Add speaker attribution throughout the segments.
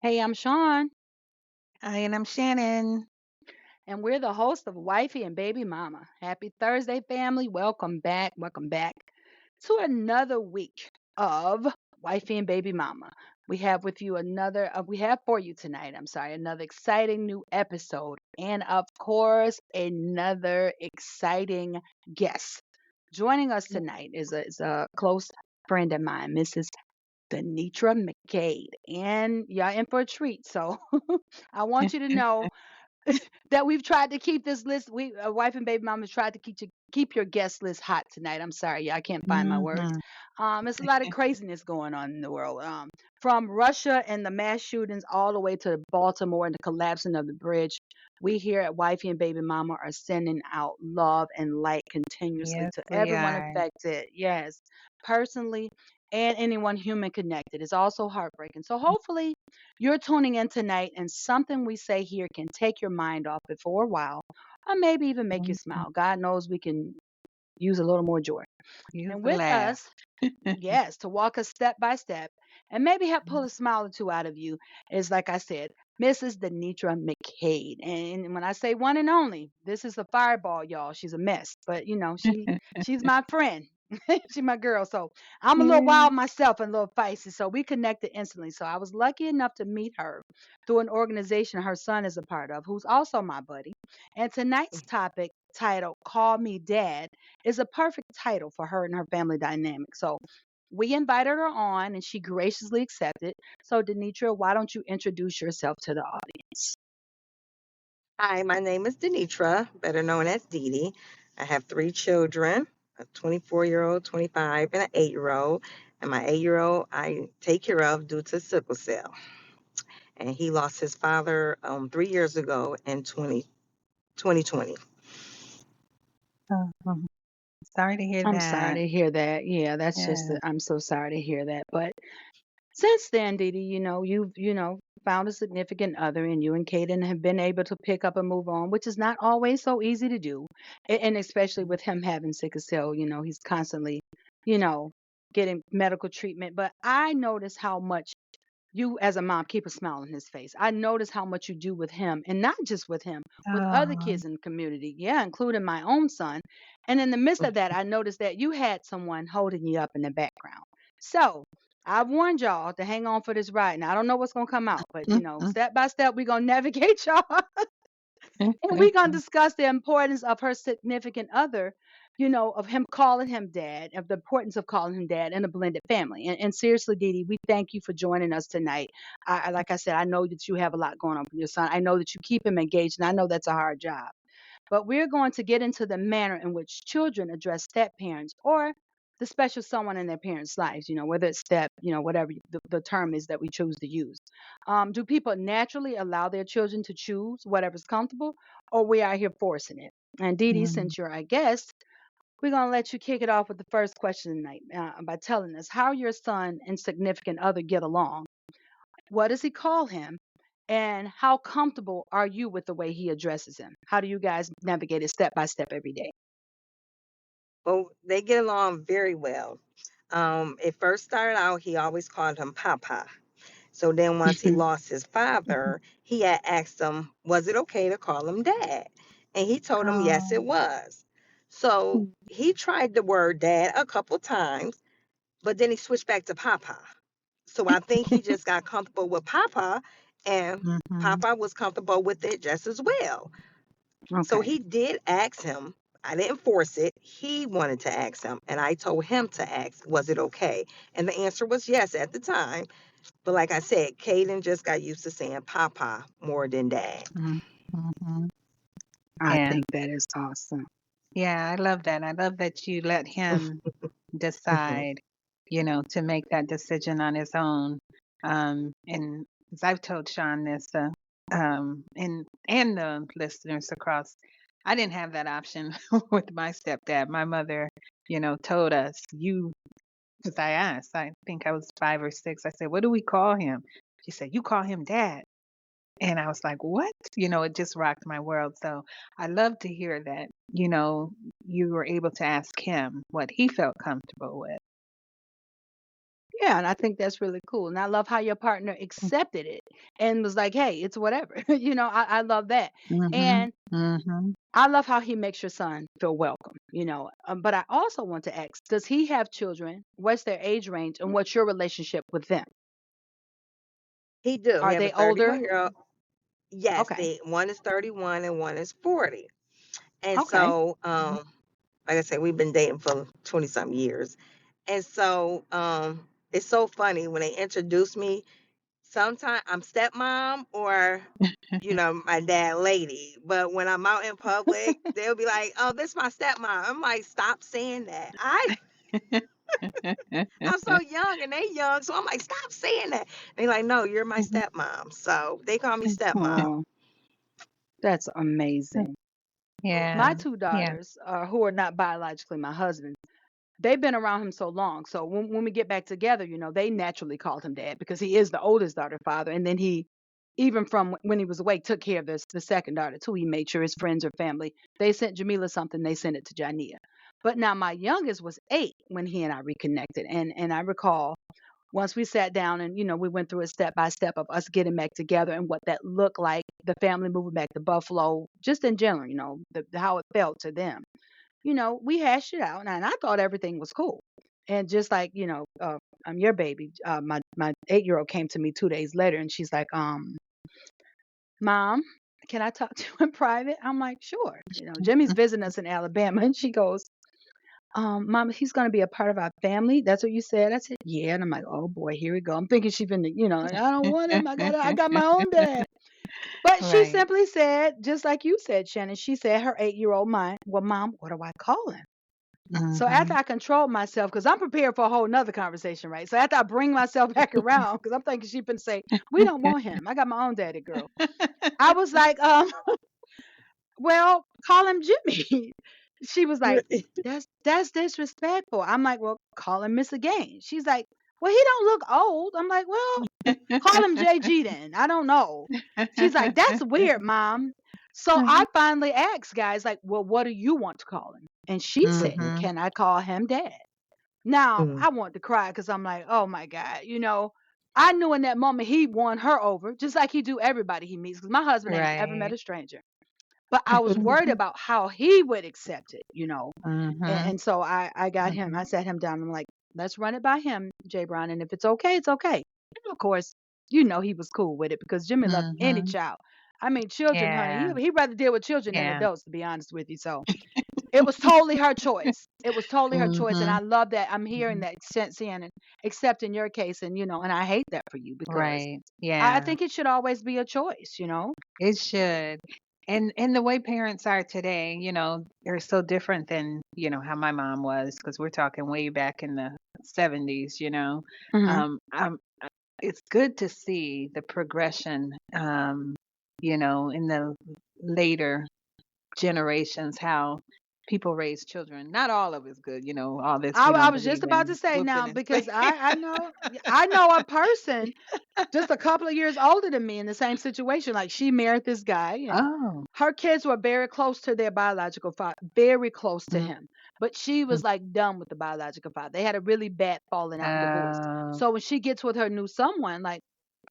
Speaker 1: Hey, I'm Sean,
Speaker 2: Hi, and I'm Shannon.
Speaker 1: and we're the host of Wifey and Baby Mama. Happy Thursday, family. Welcome back. Welcome back to another week of Wifey and Baby Mama. We have for you tonight, another exciting new episode. And of course, another exciting guest. Joining us tonight is a close friend of mine, Mrs. Denitra McCade. And y'all in for a treat. So I want you to know that we've tried to keep this list. Wife and baby mama, tried to keep your guest list hot tonight. I'm sorry, I can't find my words.
Speaker 2: Hmm.
Speaker 1: It's a lot of craziness going on in the world. From Russia and the mass shootings all the way to Baltimore and the collapsing of the bridge. We here at Wifey and Baby Mama are sending out love and light continuously
Speaker 2: Yes,
Speaker 1: to
Speaker 2: we
Speaker 1: everyone
Speaker 2: are.
Speaker 1: affected. Yes, personally and anyone human connected. It's also heartbreaking. So hopefully you're tuning in tonight, and something we say here can take your mind off it for a while, or maybe even make you
Speaker 2: Mhm.
Speaker 1: smile. God knows we can use a little more joy.
Speaker 2: Use
Speaker 1: And
Speaker 2: the
Speaker 1: with
Speaker 2: laugh.
Speaker 1: us, yes, to walk us step by step and maybe help pull a smile or two out of you is, like I said, Mrs. Denitra McCade. And when I say one and only, this is a fireball, y'all. She's a mess, but she's my friend. She's my girl. So I'm a little
Speaker 2: Yeah.
Speaker 1: wild myself and a little feisty. So we connected instantly. So I was lucky enough to meet her through an organization her son is a part of, who's also my buddy. And tonight's topic, titled Call Me Dad, is a perfect title for her and her family dynamic. So we invited her on and she graciously accepted. So, Denitra, why don't you introduce yourself to the audience?
Speaker 2: Hi, my name is Denitra, better known as Dee Dee. I have three children, a 24-year-old, 25, and an 8-year-old. And my 8-year-old I take care of due to sickle cell. And he lost his father 3 years ago in 2020. Oh, sorry to hear
Speaker 1: I'm sorry
Speaker 2: that.
Speaker 1: to hear that. Yeah,
Speaker 2: Yeah.
Speaker 1: I'm so sorry to hear that. But since then, Didi, you've found a significant other, and you and Kaden have been able to pick up and move on, which is not always so easy to do. And especially with him having sickle cell, he's constantly, you know, getting medical treatment. But I notice how much you, as a mom, keep a smile on his face. I notice how much you do with him, and not just with him, with other
Speaker 2: Oh,
Speaker 1: kids in the community. Yeah, including my own son. And in the midst of that, I noticed that you had someone holding you up in the background. So I've warned y'all to hang on for this ride. Now I don't know what's gonna come out, but step by step, we're gonna navigate y'all. And we're going to discuss the importance of her significant other, of him calling him dad, of the importance of calling him dad in a blended family. And seriously, Dee Dee, we thank you for joining us tonight. Like I said, I know that you have a lot going on with your son. I know that you keep him engaged, and I know that's a hard job. But we're going to get into the manner in which children address step parents or the special someone in their parents' lives, whether it's step, whatever the term is that we choose to use. Do people naturally allow their children to choose whatever's comfortable, or we are here forcing it? And Dee Dee,
Speaker 2: mm.
Speaker 1: since you're our guest, we're going to let you kick it off with the first question tonight by telling us how your son and significant other get along. What does he call him? And how comfortable are you with the way he addresses him? How do you guys navigate it step by step every day?
Speaker 2: Well, they get along very well. It first started out, he always called him Papa. So then once he lost his father, he had asked him, was it okay to call him dad? And he told him, yes, it
Speaker 1: Oh.
Speaker 2: was. So he tried the word dad a couple times, but then he switched back to Papa. So I think he just got comfortable with Papa, and
Speaker 1: Hmm.
Speaker 2: Papa was comfortable with it just as well. So
Speaker 1: Okay.
Speaker 2: he did ask him. I didn't force it. He wanted to ask him, and I told him to ask, was it okay? And the answer was yes at the time. But like I said, Caden just got used to saying Papa more than Dad.
Speaker 1: Mm-hmm. I
Speaker 2: Yeah.
Speaker 1: think that is awesome.
Speaker 2: Yeah, I love that. I love that you let him
Speaker 1: Hmm.
Speaker 2: decide, to make that decision on his own. And as I've told Sean this, and the listeners across, I didn't have that option with my stepdad. My mother, told us, because I asked, I think I was 5 or 6. I said, what do we call him? She said, you call him dad. And I was like, "What?" It just rocked my world. So I love to hear that, you were able to ask him what he felt comfortable with.
Speaker 1: Yeah, and I think that's really cool. And I love how your partner accepted it. and was like, hey, it's whatever. I love that.
Speaker 2: Mhm.
Speaker 1: And
Speaker 2: Mhm.
Speaker 1: I love how he makes your son feel welcome, but I also want to ask, does he have children? What's their age range and what's your relationship with them?
Speaker 3: He do. He
Speaker 1: Are
Speaker 3: have a
Speaker 1: they older?
Speaker 3: 31-year-old. Yes,
Speaker 1: Okay.
Speaker 3: one is 31 and one is 40. And
Speaker 1: Okay.
Speaker 3: so, like I said, we've been dating for 20 something years. And so, it's so funny when they introduce me. Sometimes I'm stepmom or, my dad lady. But when I'm out in public, they'll be like, "Oh, this my stepmom." I'm like, "Stop saying that." I'm so young and they young, so I'm like, "Stop saying that." They like, "No, you're my stepmom." So they call me stepmom.
Speaker 1: Oh, that's amazing. My
Speaker 2: Yeah.
Speaker 1: two
Speaker 2: Yeah.
Speaker 1: daughters, who are not biologically my husband, they've been around him so long. So when we get back together, they naturally called him dad because he is the oldest daughter father. And then he, even from when he was awake, took care of the second daughter too. He made sure his friends or family, they sent Jamila something, they sent it to Jania. But now my youngest was 8 when he and I reconnected. And I recall once we sat down and, we went through a step by step of us getting back together and what that looked like, the family moving back to Buffalo, just in general, how it felt to them. We hashed it out, and I thought everything was cool. And just like, I'm your baby. My 8-year-old came to me 2 days later, and she's like, Mom, can I talk to you in private? I'm like, sure. Jimmy's visiting us in Alabama, and she goes, Mom, he's gonna be a part of our family. That's what you said. I said, yeah. And I'm like, oh boy, here we go. I'm thinking she's been, like, I don't want him. I got my own dad. But she
Speaker 2: Right.
Speaker 1: simply said, just like you said, Shannon, she said her 8-year-old mind, well, Mom, what do I call him? So after
Speaker 2: Mhm.
Speaker 1: I controlled myself, because I'm prepared for a whole nother conversation, right? So after I bring myself back around, because I'm thinking she can say, we don't want him. I got my own daddy, girl. I was like, well, call him Jimmy. She was like,
Speaker 3: You're-
Speaker 1: that's disrespectful. I'm like, well, call him Mr. Gaines. She's like, well, he don't look old. I'm like, well, call him JG then. I don't know. She's like, that's weird, Mom. So I finally asked guys, like, well, what do you want to call him? And she said,
Speaker 2: Mhm.
Speaker 1: can I call him Dad? Now,
Speaker 3: Mm,
Speaker 1: I want to cry because I'm like, oh my God, I knew in that moment he won her over, just like he do everybody he meets, because my husband ain't ever met
Speaker 2: Right.
Speaker 1: a stranger. But I was worried about how he would accept it. And,
Speaker 2: Mhm.
Speaker 1: and so I got him, I
Speaker 2: Mhm.
Speaker 1: sat him down. I'm like, let's run it by him, Jay Brown. And if it's okay, it's okay. And of course, he was cool with it because Jimmy loved any
Speaker 2: Mhm.
Speaker 1: child. I mean, children, honey,
Speaker 2: Yeah.
Speaker 1: he rather deal with children than
Speaker 2: Yeah.
Speaker 1: adults, to be honest with you. So it was totally her choice. It was totally her choice. And I
Speaker 2: Mhm.
Speaker 1: love that. I'm hearing
Speaker 2: Mhm.
Speaker 1: that, seeing and accepting your case. And I hate that for you because
Speaker 2: Right.
Speaker 1: I
Speaker 2: Yeah.
Speaker 1: think it should always be a choice.
Speaker 2: It should. And the way parents are today, they're so different than, how my mom was, because we're talking way back in the 70s,
Speaker 1: Hmm.
Speaker 2: Um, um, it's good to see the progression, in the later generations, how people raise children. Not all of it's good, all this we
Speaker 1: I
Speaker 2: don't
Speaker 1: was just
Speaker 2: believe
Speaker 1: about
Speaker 2: in
Speaker 1: to say
Speaker 2: whooping
Speaker 1: now
Speaker 2: and
Speaker 1: because I know a person just a couple of years older than me in the same situation. Like she married this guy and
Speaker 2: Oh.
Speaker 1: her kids were very close to their biological father, very close to
Speaker 2: Mm,
Speaker 1: him. But she
Speaker 2: mm.
Speaker 1: was like done with the biological father. They had a really bad falling out and divorce.
Speaker 2: Oh,
Speaker 1: So when she gets with her new someone, like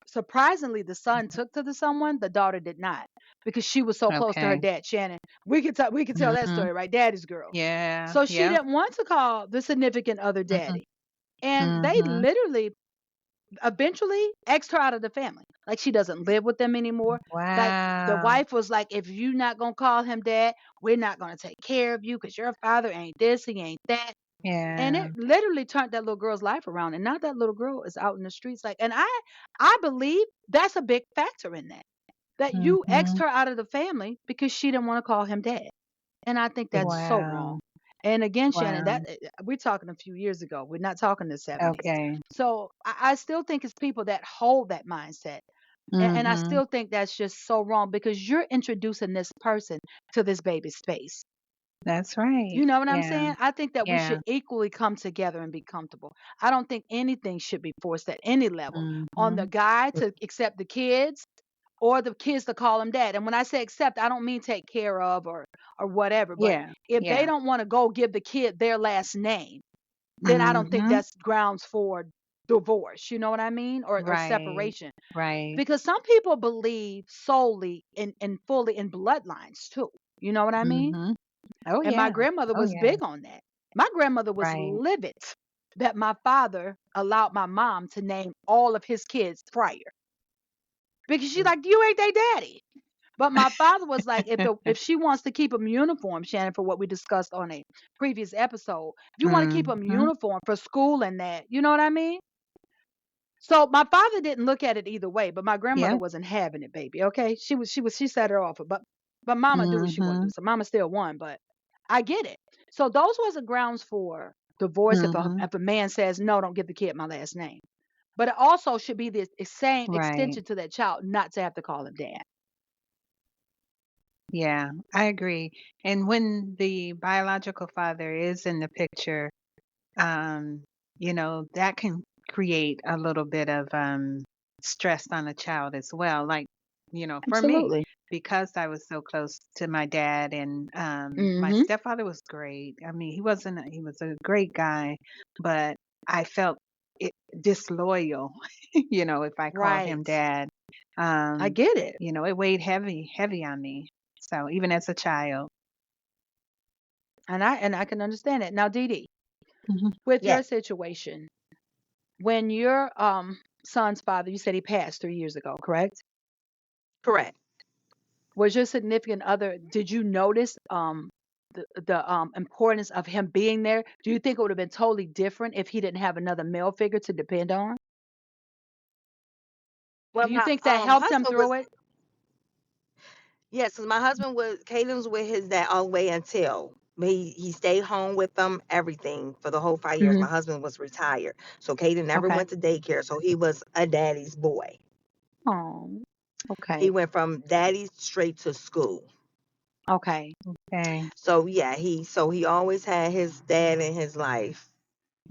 Speaker 1: surprisingly, the son took to the someone, the daughter did not, because she was so close to her
Speaker 2: okay.
Speaker 1: dad, Shannon. We could tell that
Speaker 2: Mhm.
Speaker 1: story, right? Daddy's girl.
Speaker 2: Yeah.
Speaker 1: So she
Speaker 2: Yep.
Speaker 1: didn't want to call the significant other
Speaker 2: Mhm.
Speaker 1: daddy. And they
Speaker 2: Mhm.
Speaker 1: literally eventually exed her out of the family. Like she doesn't live with them anymore. Like the
Speaker 2: Wow.
Speaker 1: wife was like, if you're not gonna call him dad, we're not gonna take care of you because your father ain't this, he ain't that. And
Speaker 2: Yeah.
Speaker 1: it literally turned that little girl's life around. And now that little girl is out in the streets. Like, and I believe that's a big factor in that. That you exed
Speaker 2: Mhm.
Speaker 1: her out of the family because she didn't want to call him dad. And I think that's so wrong.
Speaker 2: Wow.
Speaker 1: And again, Shannon,
Speaker 2: Wow.
Speaker 1: we're talking a few years ago. We're not talking the 70s.
Speaker 2: Okay.
Speaker 1: So I still think it's people that hold that mindset. And I
Speaker 2: Mhm.
Speaker 1: still think that's just so wrong because you're introducing this person to this baby's space.
Speaker 2: That's right.
Speaker 1: You know what I'm
Speaker 2: Yeah.
Speaker 1: saying? I think that we should
Speaker 2: Yeah.
Speaker 1: equally come together and be comfortable. I don't think anything should be forced at any level on the
Speaker 2: Mhm.
Speaker 1: guy to accept the kids or the kids to call him dad. And when I say accept, I don't mean take care of or whatever. But
Speaker 2: Yeah.
Speaker 1: if they
Speaker 2: Yeah.
Speaker 1: don't want to go give the kid their last name, then I don't think
Speaker 2: Mhm.
Speaker 1: that's grounds for divorce, you know what I mean? Or
Speaker 2: Right.
Speaker 1: separation.
Speaker 2: Right.
Speaker 1: Because some people believe solely and fully in bloodlines too. You know what I mean?
Speaker 2: Mhm. Oh
Speaker 1: And my
Speaker 2: yeah.
Speaker 1: grandmother
Speaker 2: Oh
Speaker 1: was
Speaker 2: yeah.
Speaker 1: big on that. My grandmother was
Speaker 2: Right.
Speaker 1: livid that my father allowed my mom to name all of his kids prior. Because she's like, you ain't their daddy. But my father was like, if she wants to keep them uniform, Shannon, for what we discussed on a previous episode, if you want to keep them
Speaker 2: Mhm.
Speaker 1: uniform for school and that, you know what I mean? So my father didn't look at it either way, but my grandmother
Speaker 2: Yep.
Speaker 1: wasn't having it, baby. Okay, she set her off, but mama do what she want to do,
Speaker 2: Mhm.
Speaker 1: so mama still won. But I get it. So those was the grounds for divorce
Speaker 2: Mhm.
Speaker 1: if a man says no, don't give the kid my last name. But it also should be the same
Speaker 2: Right.
Speaker 1: extension to that child, not to have to call him dad.
Speaker 2: Yeah, I agree. And when the biological father is in the picture, um, that can create a little bit of stress on the child as well. Like, for me,
Speaker 1: Absolutely.
Speaker 2: because I was so close to my dad and my
Speaker 1: Mm-hmm.
Speaker 2: stepfather was great. I mean, he was a great guy, but I felt it disloyal, if I called him
Speaker 1: Right.
Speaker 2: dad.
Speaker 1: I
Speaker 2: Um,
Speaker 1: get it,
Speaker 2: it weighed heavy on me. So even as a child.
Speaker 1: and I can understand it. Now, Dee Dee,
Speaker 2: Mhm.
Speaker 1: with your
Speaker 3: Yes,
Speaker 1: situation, when your son's father, you said he passed 3 years ago, correct?
Speaker 3: correct.
Speaker 1: Was your significant other, did you notice the importance of him being there? Do you think it would have been totally different if he didn't have another male figure to depend on?
Speaker 3: Well,
Speaker 1: Do you
Speaker 3: my
Speaker 1: think that helped him
Speaker 3: husband was
Speaker 1: through it?
Speaker 3: yes, 'cause my husband was Caden was with his dad all the way until he stayed home with them, everything for the whole 5 years.
Speaker 1: Hmm.
Speaker 3: My husband was retired, so Caden never
Speaker 1: Okay.
Speaker 3: went to daycare, so he was a daddy's boy.
Speaker 1: Oh,
Speaker 3: He
Speaker 1: okay.
Speaker 3: went from daddy straight to school.
Speaker 1: Okay.
Speaker 2: Okay.
Speaker 3: So yeah, he always had his dad in his life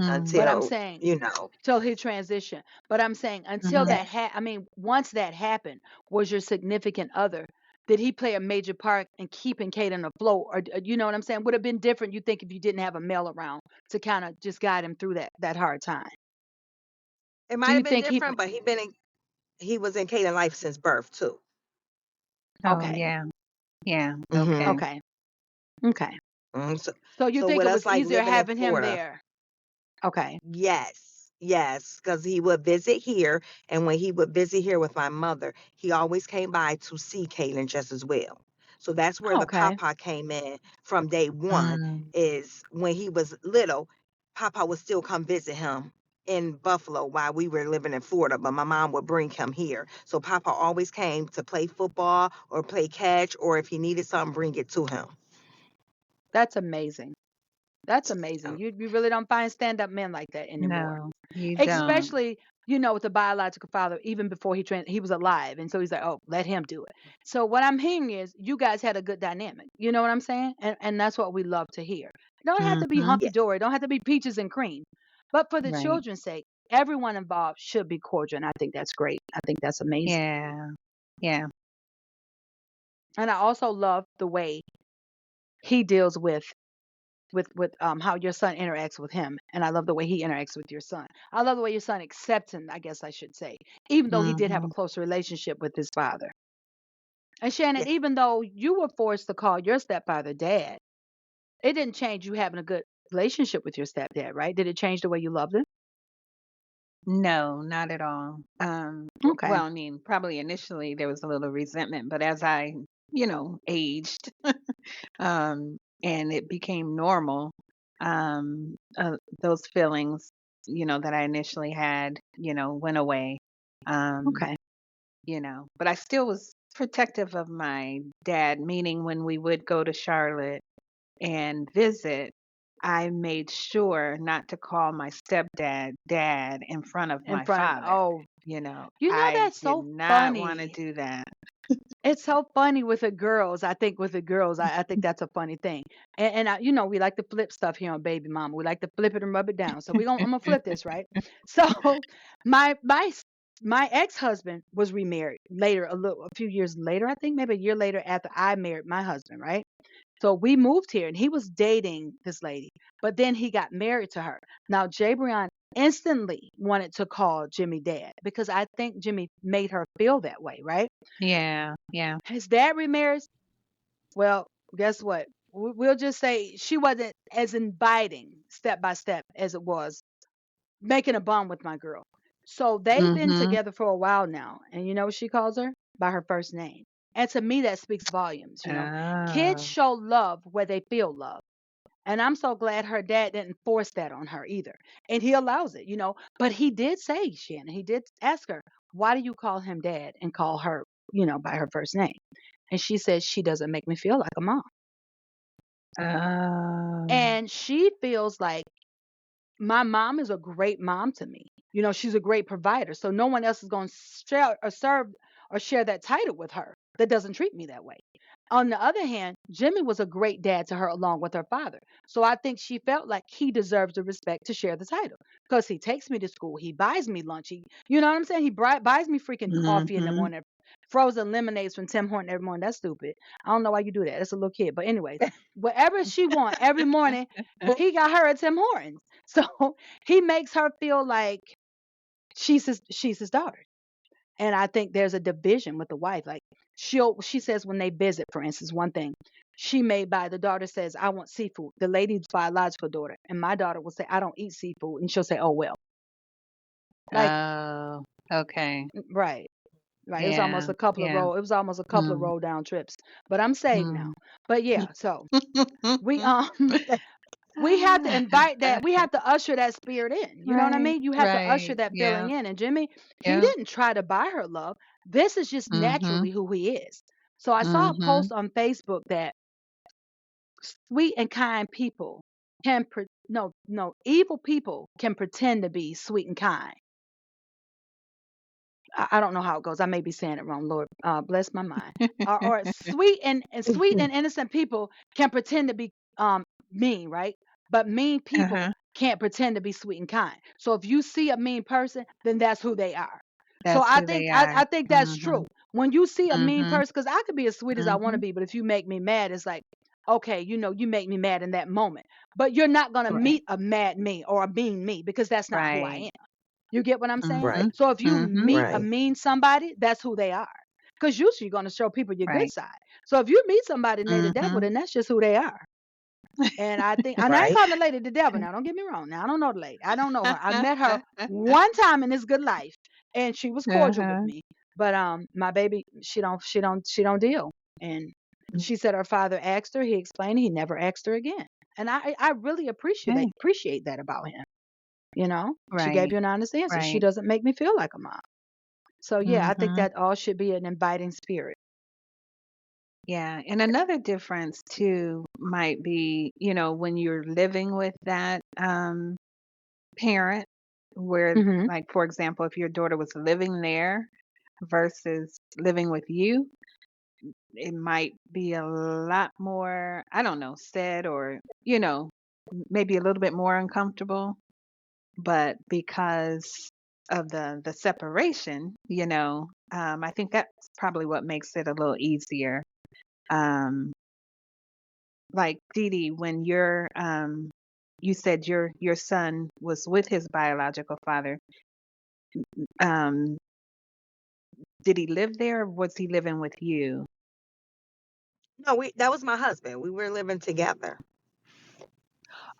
Speaker 2: Mm.
Speaker 1: But I'm
Speaker 3: until
Speaker 1: saying
Speaker 3: you know.
Speaker 1: till he transitioned. But I'm saying until
Speaker 2: Mhm.
Speaker 3: Yeah.
Speaker 1: that I mean, once that happened, was your significant other, did he play a major part in keeping Caden afloat? Or you know what I'm saying? Would have been different, you think, if you didn't have a male around to kind of just guide him through that hard time.
Speaker 3: It
Speaker 1: Do
Speaker 3: might
Speaker 1: you
Speaker 3: have been
Speaker 1: think
Speaker 3: different, but he was in Caden life since birth too.
Speaker 2: Oh,
Speaker 1: okay.
Speaker 2: yeah. Yeah. Okay.
Speaker 3: Mhm.
Speaker 1: Okay. Okay.
Speaker 3: So,
Speaker 1: So you
Speaker 3: so
Speaker 1: think
Speaker 3: with
Speaker 1: it
Speaker 3: us
Speaker 1: was
Speaker 3: like
Speaker 1: easier
Speaker 3: living in
Speaker 1: having him
Speaker 3: Florida,
Speaker 1: there? Okay.
Speaker 3: yes, yes, because he would visit here, and when he would visit here with my mother, he always came by to see Kaylin just as well. So that's where the
Speaker 1: Okay.
Speaker 3: papa came in from day one.
Speaker 2: Mm.
Speaker 3: Is when he was little, papa would still come visit him in Buffalo while we were living in Florida, but my mom would bring him here. So papa always came to play football or play catch, or if he needed something, bring it to him.
Speaker 1: That's amazing. That's amazing.
Speaker 3: Um,
Speaker 1: You really don't find stand up men like that anymore.
Speaker 2: No, you don't.
Speaker 1: Especially, with the biological father, even before he was alive, and so he's like, oh, let him do it. So what I'm hearing is you guys had a good dynamic. You know what I'm saying? And that's what we love to hear. It don't have to be
Speaker 2: Mhm.
Speaker 1: hunky
Speaker 3: yes,
Speaker 1: dory. It don't have to be peaches and cream. But for the
Speaker 2: Right.
Speaker 1: children's sake, everyone involved should be cordial, and I think that's great. I think that's amazing.
Speaker 2: Yeah. Yeah.
Speaker 1: And I also love the way he deals with how your son interacts with him, and I love the way he interacts with your son. I love the way your son accepts him, I guess I should say, even though he did have a
Speaker 2: Mhm.
Speaker 1: closer relationship with his father. And Shannon,
Speaker 3: yes.
Speaker 1: even though you were forced to call your stepfather dad, it didn't change you having a good relationship with your stepdad, right? Did it change the way you loved him?
Speaker 2: No, not at all.
Speaker 1: Okay.
Speaker 2: Well, I mean, probably initially there was a little resentment, but as I, aged, and it became normal, those feelings, that I initially had, went away. Um,
Speaker 1: Okay.
Speaker 2: but I still was protective of my dad, meaning when we would go to Charlotte and visit, I made sure not to call my stepdad dad in front of
Speaker 1: In
Speaker 2: my
Speaker 1: front of,
Speaker 2: father.
Speaker 1: oh,
Speaker 2: I
Speaker 1: that's
Speaker 2: did
Speaker 1: so
Speaker 2: not want to
Speaker 1: funny.
Speaker 2: do that.
Speaker 1: It's so funny with the girls. I think with the girls, I think that's a funny thing. And I, we like to flip stuff here on Baby Mama. We like to flip it and rub it down. So I'm gonna flip this, right? So my ex-husband was remarried later, a few years later, I think maybe a year later after I married my husband, right? So we moved here and he was dating this lady, but then he got married to her. Now, Jabrion instantly wanted to call Jimmy dad because I think Jimmy made her feel that way, right?
Speaker 2: Yeah. Yeah.
Speaker 1: His dad remarries. Well, guess what? We'll just say she wasn't as inviting step by step as it was making a bond with my girl. So they've been
Speaker 2: Mhm.
Speaker 1: together for a while now. And you know what she calls her? By her first name. And to me, that speaks volumes. Kids
Speaker 2: Oh.
Speaker 1: show love where they feel love. And I'm so glad her dad didn't force that on her either. And he allows it. But he did say, Shannon, he did ask her, why do you call him dad and call her by her first name? And she says, she doesn't make me feel like a mom.
Speaker 2: Oh.
Speaker 1: And she feels like my mom is a great mom to me. She's a great provider. So no one else is going to share or serve or share that title with her that doesn't treat me that way. On the other hand, Jimmy was a great dad to her along with her father. So I think she felt like he deserves the respect to share the title because he takes me to school. He buys me lunch. You know what I'm saying? He buys me freaking coffee in the
Speaker 2: Mhm.
Speaker 1: morning, frozen lemonades from Tim Horton every morning. That's stupid. I don't know why you do that. That's a little kid. But anyways, whatever she want every morning, he got her at Tim Hortons. So he makes her feel like she's his daughter. And I think there's a division with the wife. Like she says when they visit, for instance, one thing she may buy, the daughter says, I want seafood. The lady's biological daughter. And my daughter will say, I don't eat seafood. And she'll say, oh well. Like,
Speaker 2: Oh. Okay.
Speaker 1: right. Right.
Speaker 2: Yeah. Yeah.
Speaker 1: It was almost a couple of
Speaker 2: Mm.
Speaker 1: roll down trips. But I'm saved now.
Speaker 2: Mm.
Speaker 1: But yeah, so we we have to invite that. We have to usher that spirit in. You know what I
Speaker 2: Right.
Speaker 1: mean? You have to usher
Speaker 2: Right.
Speaker 1: that
Speaker 2: Yeah.
Speaker 1: feeling in. And Jimmy, he
Speaker 2: Yeah.
Speaker 1: didn't try to buy her love. This is just
Speaker 2: Mhm.
Speaker 1: naturally who he is. So I saw a
Speaker 2: Mhm.
Speaker 1: post on Facebook that sweet and kind people no, evil people can pretend to be sweet and kind. I don't know how it goes. I may be saying it wrong. Lord, bless my mind. Or sweet and innocent people can pretend to be mean, right? But mean people
Speaker 2: Uh-huh.
Speaker 1: can't pretend to be sweet and kind. So if you see a mean person, then that's who they are. So
Speaker 2: That's
Speaker 1: I
Speaker 2: who
Speaker 1: think
Speaker 2: they
Speaker 1: I,
Speaker 2: are.
Speaker 1: I think that's
Speaker 2: Mhm.
Speaker 1: true. When you see a mean
Speaker 2: Mhm.
Speaker 1: person, because I could be as sweet as I want to
Speaker 2: Mhm.
Speaker 1: be, but if you make me mad, it's like, okay, you make me mad in that moment. But you're not gonna
Speaker 2: Right.
Speaker 1: meet a mad me or a mean me because that's not who I
Speaker 2: Right.
Speaker 1: am. You get what I'm saying?
Speaker 3: Right.
Speaker 2: Mhm.
Speaker 1: So if you
Speaker 2: Mhm.
Speaker 1: meet a
Speaker 3: Right.
Speaker 1: mean somebody, that's who they are. Because usually you're going to show people your good
Speaker 2: Right.
Speaker 1: side. So if you meet somebody and they the devil,
Speaker 2: Mhm.
Speaker 1: then that's just who they are. And I think, and I ain't
Speaker 3: Right.
Speaker 1: calling the lady the devil. Now, don't get me wrong. Now, I don't know the lady. I don't know her. I met her one time in this good life, and she was cordial with
Speaker 2: Uh-huh.
Speaker 1: me. But my baby, she don't deal. And she said her father asked her. He explained. He never asked her again. And I really
Speaker 2: Okay.
Speaker 1: appreciate that about him. She gave
Speaker 2: Right.
Speaker 1: you an honest answer. She
Speaker 2: Right.
Speaker 1: doesn't make me feel like a mom. So yeah, I think
Speaker 2: Mhm.
Speaker 1: that all should be an inviting spirit.
Speaker 2: Yeah. And another difference too might be, when you're living with that parent where,
Speaker 1: Hmm.
Speaker 2: like, for example, if your daughter was living there versus living with you, it might be a lot more, I don't know, said or, maybe a little bit more uncomfortable. But because of the separation, I think that's probably what makes it a little easier. Um, like Dee Dee, when you said your son was with his biological father, um, did he live there or was he living with you?
Speaker 3: No, that was my husband. We were living together.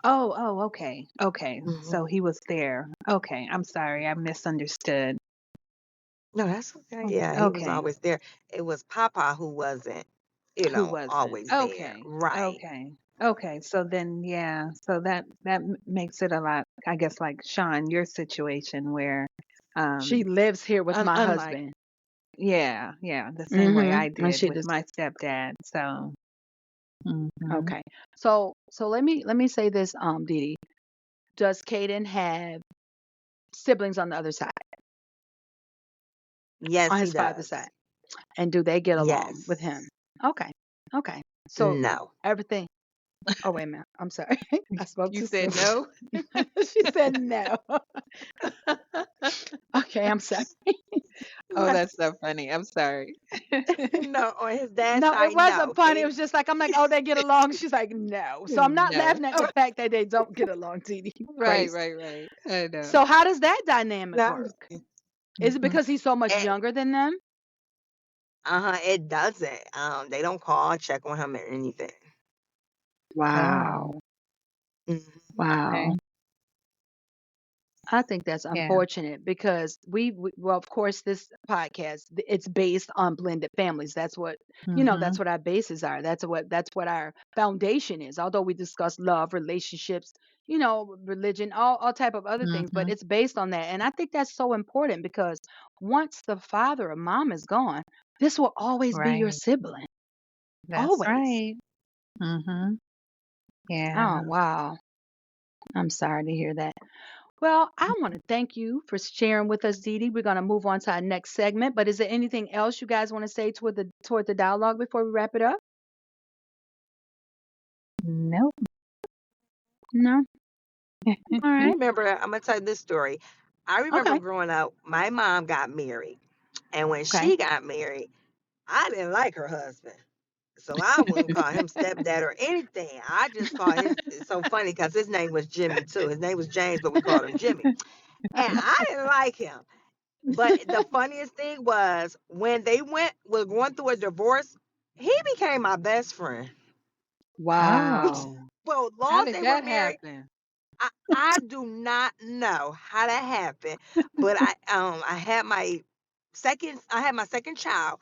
Speaker 2: Oh, okay. Okay.
Speaker 3: Hmm.
Speaker 2: So he was there. Okay. I'm sorry. I misunderstood.
Speaker 3: No, that's okay.
Speaker 2: Oh,
Speaker 3: Yeah, he was
Speaker 2: okay.
Speaker 3: always there. It was Papa who wasn't,
Speaker 2: Who wasn't?
Speaker 3: always there.
Speaker 2: Okay.
Speaker 3: Right.
Speaker 2: Okay. Okay. So then, yeah. So that makes it a lot, I guess, like Sean, your situation where,
Speaker 1: She
Speaker 2: um,
Speaker 1: lives here with my
Speaker 2: unlike,
Speaker 1: husband.
Speaker 2: yeah, yeah, the same way
Speaker 1: Hmm.
Speaker 2: I
Speaker 1: And
Speaker 2: did
Speaker 1: she
Speaker 2: with
Speaker 1: just
Speaker 2: my stepdad. So, mhm.
Speaker 1: okay. So let me say this, Dee Dee. Does Caden have siblings on the other side,
Speaker 3: Yes,
Speaker 1: on
Speaker 3: he
Speaker 1: his father's
Speaker 3: does.
Speaker 1: side? And do they get along with him?
Speaker 3: Yes.
Speaker 1: Okay. Okay. So
Speaker 3: No.
Speaker 1: everything. Oh wait a minute. I'm sorry. I spoke
Speaker 2: You
Speaker 1: too
Speaker 2: said
Speaker 1: soon.
Speaker 2: no?
Speaker 1: She said no. Okay. I'm sorry.
Speaker 2: Oh,
Speaker 3: Right.
Speaker 2: that's so funny. I'm sorry.
Speaker 3: No, on his dad's
Speaker 1: No, it
Speaker 3: side,
Speaker 1: wasn't
Speaker 3: no.
Speaker 1: funny. It
Speaker 3: They
Speaker 1: was just like, I'm like, "Oh, they get along?" She's like, "No." So I'm not
Speaker 2: No.
Speaker 1: laughing at the fact that they don't get along, Dee Dee.
Speaker 2: Right,
Speaker 1: Crazy.
Speaker 2: right, right. I know.
Speaker 1: So how does that dynamic
Speaker 3: no.
Speaker 1: work? Is it
Speaker 2: Mhm.
Speaker 1: because he's so much
Speaker 3: It,
Speaker 1: younger than them?
Speaker 3: it doesn't. They don't call, check on him or anything.
Speaker 2: Oh,
Speaker 1: Wow.
Speaker 3: Mhm.
Speaker 2: okay.
Speaker 1: Wow. I think that's
Speaker 2: Yeah.
Speaker 1: unfortunate because well, of course, this podcast it's based on blended families. That's what
Speaker 2: Mhm.
Speaker 1: that's what our bases are. That's what our foundation is. Although we discuss love, relationships, religion, all type of other things, but
Speaker 2: Mhm.
Speaker 1: it's based on that. And I think that's so important because once the father or mom is gone, this will always be your
Speaker 2: Right.
Speaker 1: sibling.
Speaker 2: That's
Speaker 1: Always.
Speaker 2: right. Mhm. Yeah.
Speaker 1: Oh wow. I'm sorry to hear that. Well, I want to thank you for sharing with us, Dee Dee. We're going to move on to our next segment, but is there anything else you guys want to say toward the dialogue before we wrap it up?
Speaker 2: Nope.
Speaker 1: No. All
Speaker 3: You
Speaker 1: right.
Speaker 3: remember, I'm gonna tell you this story. I remember
Speaker 1: Okay.
Speaker 3: growing up, my mom got married, and when
Speaker 1: Okay.
Speaker 3: she got married, I didn't like her husband. So I wouldn't call him stepdad or anything. I just call his. It's so funny because his name was Jimmy too. His name was James, but we called him Jimmy. And I didn't like him. But the funniest thing was when they were going through a divorce, he became my best friend.
Speaker 1: Wow.
Speaker 2: Oh,
Speaker 3: Well,
Speaker 2: how
Speaker 3: long as
Speaker 2: did
Speaker 3: they were
Speaker 2: that
Speaker 3: married,
Speaker 2: happen?
Speaker 3: I do not know how that happened. But I had my second child,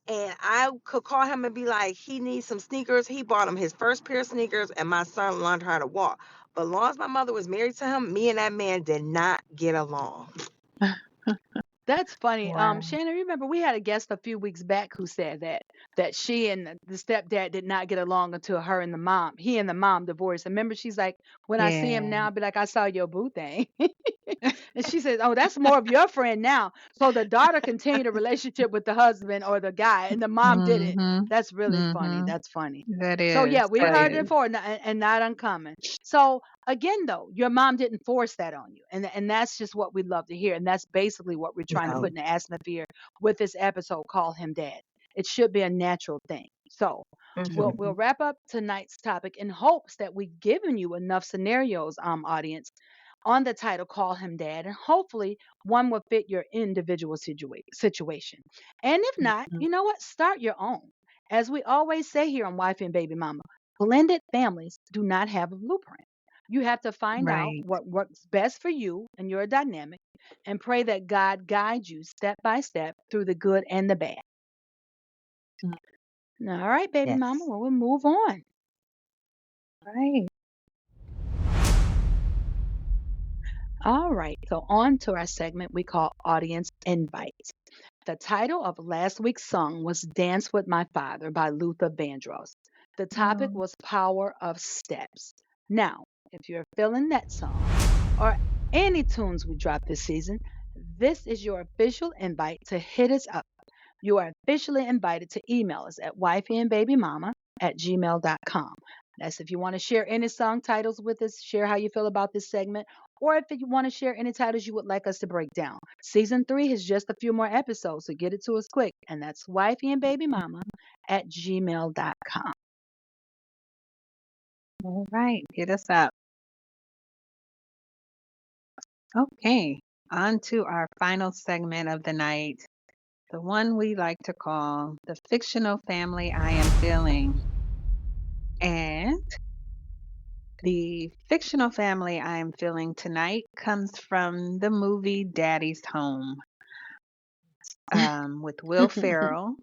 Speaker 3: and I could call him and be like, he needs some sneakers. He bought him his first pair of sneakers, and my son learned how to walk. But as long as my mother was married to him, me and that man did not get along.
Speaker 1: That's funny.
Speaker 2: Wow.
Speaker 1: Shannon, remember we had a guest a few weeks back who said that she and the stepdad did not get along until he and the mom divorced. And remember, she's like, when I see him
Speaker 2: Yeah.
Speaker 1: now, I'll be like, I saw your boo thing. And she says, "Oh, that's more of your friend now." So the daughter continued a relationship with the husband or the guy, and the mom didn't.
Speaker 2: Mhm.
Speaker 1: That's really funny.
Speaker 2: Mhm.
Speaker 1: That's funny.
Speaker 2: That
Speaker 1: So yeah,
Speaker 2: is.
Speaker 1: we've
Speaker 2: That
Speaker 1: heard it
Speaker 2: is.
Speaker 1: before, and not uncommon. So again, though, your mom didn't force that on you, and that's just what we love to hear, and that's basically what we're trying to put
Speaker 3: No.
Speaker 1: in the atmosphere with this episode. Call him dad. It should be a natural thing. So we'll
Speaker 2: Mhm.
Speaker 1: wrap up tonight's topic in hopes that we've given you enough scenarios, audience, on the title Call Him Dad, and hopefully one will fit your individual situation. And if not,
Speaker 2: Mhm.
Speaker 1: you know what? Start your own. As we always say here on Wifey and Baby Mama, blended families do not have a blueprint. You have to find out
Speaker 2: Right.
Speaker 1: what works best for you and your dynamic and pray that God guides you step by step through the good and the bad.
Speaker 2: Mm.
Speaker 1: All right, baby mama,
Speaker 3: Yes.
Speaker 1: well, we'll move on.
Speaker 2: Right.
Speaker 1: All right, so on to our segment we call Audience Invites. The title of last week's song was Dance with My Father by Luther Vandross. The topic
Speaker 2: Oh.
Speaker 1: was Power of Steps. Now, if you're feeling that song or any tunes we drop this season, this is your official invite to hit us up. You are officially invited to email us at wifeyandbabymama@gmail.com. That's if you want to share any song titles with us, share how you feel about this segment, or if you want to share any titles you would like us to break down. Season 3 has just a few more episodes, so get it to us quick. And that's wifeyandbabymama@gmail.com.
Speaker 2: All right. Hit us up. Okay. On to our final segment of the night, the one we like to call the fictional family I am feeling. And the fictional family I am feeling tonight comes from the movie Daddy's Home, with Will Ferrell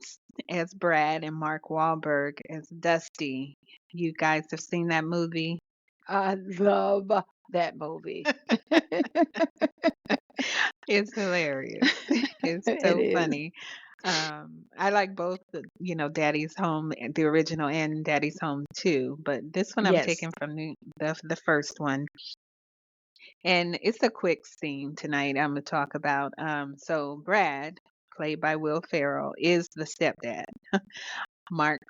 Speaker 2: as Brad and Mark Wahlberg as Dusty. You guys have seen that movie?
Speaker 1: I love that movie.
Speaker 2: It's hilarious. It's
Speaker 1: It
Speaker 2: so
Speaker 1: is.
Speaker 2: funny. I like both Daddy's Home, the original, and Daddy's Home too. But this one I'm
Speaker 1: Yes.
Speaker 2: taking from the first one, and it's a quick scene tonight. I'm gonna talk about. So Brad, played by Will Ferrell, is the stepdad. Mark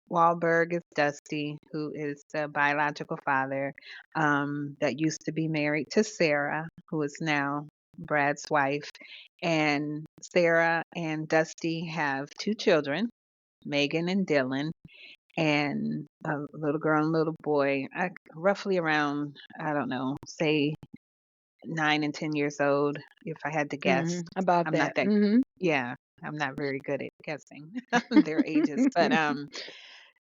Speaker 2: Wahlberg is Dusty, who is the biological father, that used to be married to Sarah, who is now Brad's wife, and Sarah and Dusty have two children, Megan and Dylan, and a little girl and little boy, roughly around, I don't know, say 9 and 10 years old, if I had to guess.
Speaker 1: About
Speaker 2: I'm not
Speaker 1: that.
Speaker 2: that, yeah, I'm not very good at guessing their ages, but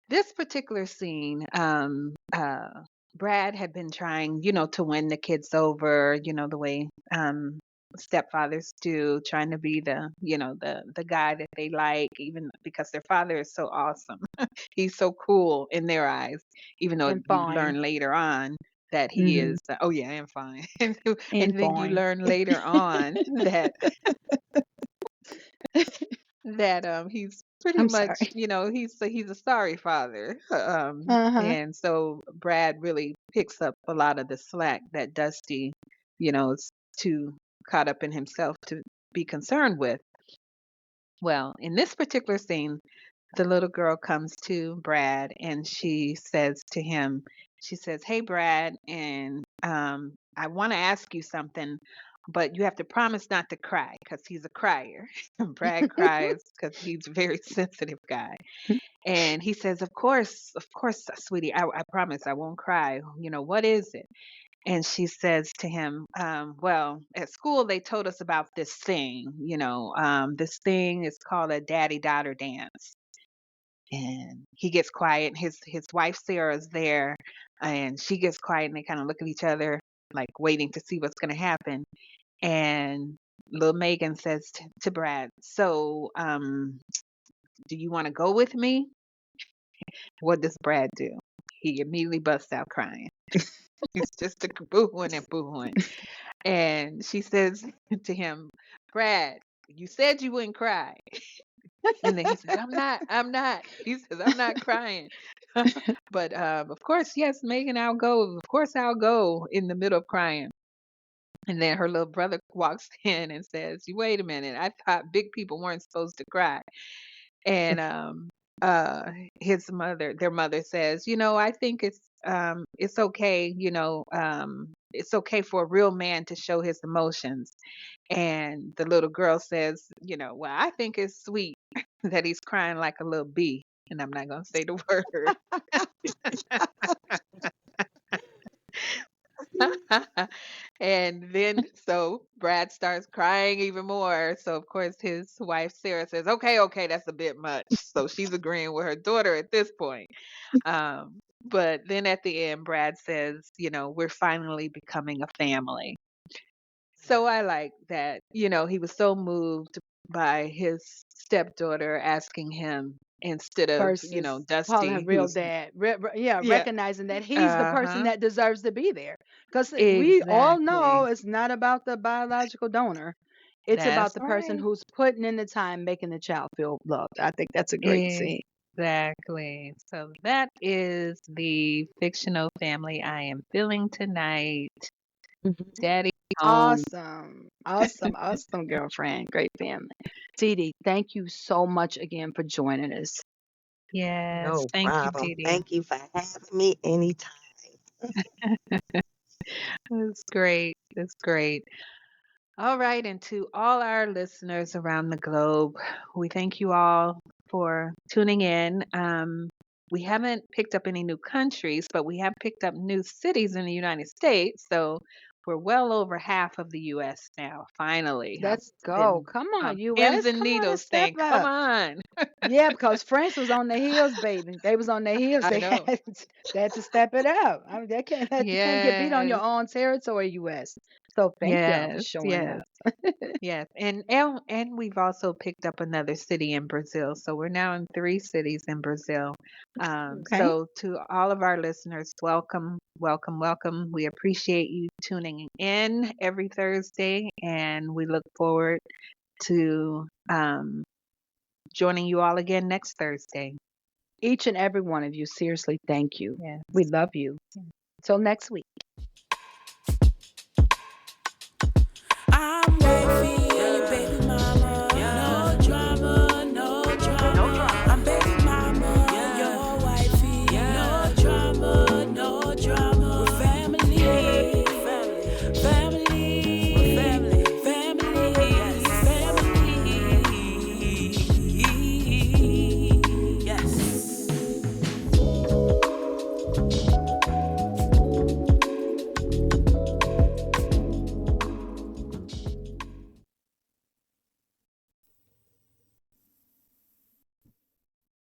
Speaker 2: this particular scene, Brad had been trying, to win the kids over, the way stepfathers do, trying to be the guy that they like, even because their father is so awesome. He's so cool in their eyes, even though
Speaker 1: And
Speaker 2: you
Speaker 1: fine.
Speaker 2: learn later on that he
Speaker 1: Hmm.
Speaker 2: is, oh yeah, and fine. And
Speaker 1: And
Speaker 2: then you
Speaker 1: fine.
Speaker 2: learn later on that he's pretty
Speaker 1: I'm
Speaker 2: much,
Speaker 1: sorry.
Speaker 2: he's a sorry father.
Speaker 1: Uh-huh.
Speaker 2: And so Brad really picks up a lot of the slack that Dusty, is too caught up in himself to be concerned with. Well, in this particular scene, the little girl comes to Brad and she says to him, she says, "Hey, Brad, and I want to ask you something, but you have to promise not to cry because he's a crier." Brad cries because he's a very sensitive guy. And he says, of course, sweetie, I promise I won't cry. What is it?" And she says to him, well, at school they told us about this thing, this thing is called a daddy daughter dance. And he gets quiet. His wife Sarah's there, and she gets quiet, and they kind of look at each other, like waiting to see what's going to happen. And little Megan says to Brad, "So, do you want to go with me?" What does Brad do? He immediately busts out crying. He's just a boohooing and boohooing. And she says to him, "Brad, you said you wouldn't cry." And then he says, I'm not. He says, "I'm not crying." But of course, yes, Megan, I'll go. Of course, I'll go in the middle of crying. And then her little brother walks in and says, "You wait a minute. I thought big people weren't supposed to cry." And uh their mother says, "I think it's okay, it's okay for a real man to show his emotions." And the little girl says, "Well, I think it's sweet that he's crying like a little bee." And I'm not going to say the word. And then so Brad starts crying even more. So of course his wife Sarah says, "Okay, okay, that's a bit much." So she's agreeing with her daughter at this point. But then at the end, Brad says, "We're finally becoming a family." So I like that, he was so moved by his stepdaughter asking him instead of,
Speaker 1: Versus calling her
Speaker 2: Dusty,
Speaker 1: real
Speaker 2: who's,
Speaker 1: dad. Yeah,
Speaker 2: yeah,
Speaker 1: recognizing that he's the person
Speaker 2: uh-huh,
Speaker 1: that deserves to be there. Because we all know
Speaker 2: exactly.
Speaker 1: it's not about the biological donor. It's about
Speaker 2: That's
Speaker 1: the person
Speaker 2: right.
Speaker 1: who's putting in the time, making the child feel loved. I think that's a great scene.
Speaker 2: Exactly. So that is the fictional family I am feeling tonight.
Speaker 1: Mhm.
Speaker 2: Daddy home.
Speaker 1: Awesome. Awesome. Awesome, girlfriend. Great family. Dee Dee, thank you so much again for joining us.
Speaker 2: Yes.
Speaker 3: No
Speaker 2: Thank you,
Speaker 3: problem.
Speaker 2: Dee Dee.
Speaker 3: Thank you for having me anytime.
Speaker 2: That's great. That's great. All right, and to all our listeners around the globe, we thank you all for tuning in. We haven't picked up any new countries, but we have picked up new cities in the United States. So we're well over half of the U.S. now. Finally, I've
Speaker 1: Let's go.
Speaker 2: been
Speaker 1: Come
Speaker 2: on
Speaker 1: on,
Speaker 2: pins
Speaker 1: US.
Speaker 2: and
Speaker 1: Come on and
Speaker 2: needles
Speaker 1: step
Speaker 2: saying, "Come
Speaker 1: up.
Speaker 2: on."
Speaker 1: Yeah, because France was on their heels, baby. They was on their heels.
Speaker 2: I know.
Speaker 1: They had to step it up. I mean, you can't get beat on your
Speaker 2: Yes,
Speaker 1: own territory, US. So thank y'all for
Speaker 2: yes,
Speaker 1: showing
Speaker 2: yes.
Speaker 1: up.
Speaker 2: Yes, and we've also picked up another city in Brazil. So we're now in 3 cities in Brazil.
Speaker 1: Okay.
Speaker 2: So to all of our listeners, welcome, welcome, welcome. We appreciate you tuning in every Thursday, and we look forward to joining you all again next Thursday.
Speaker 1: Each and every one of you, seriously, thank you. We
Speaker 2: Yes.
Speaker 1: love you. Till next week.
Speaker 4: I'm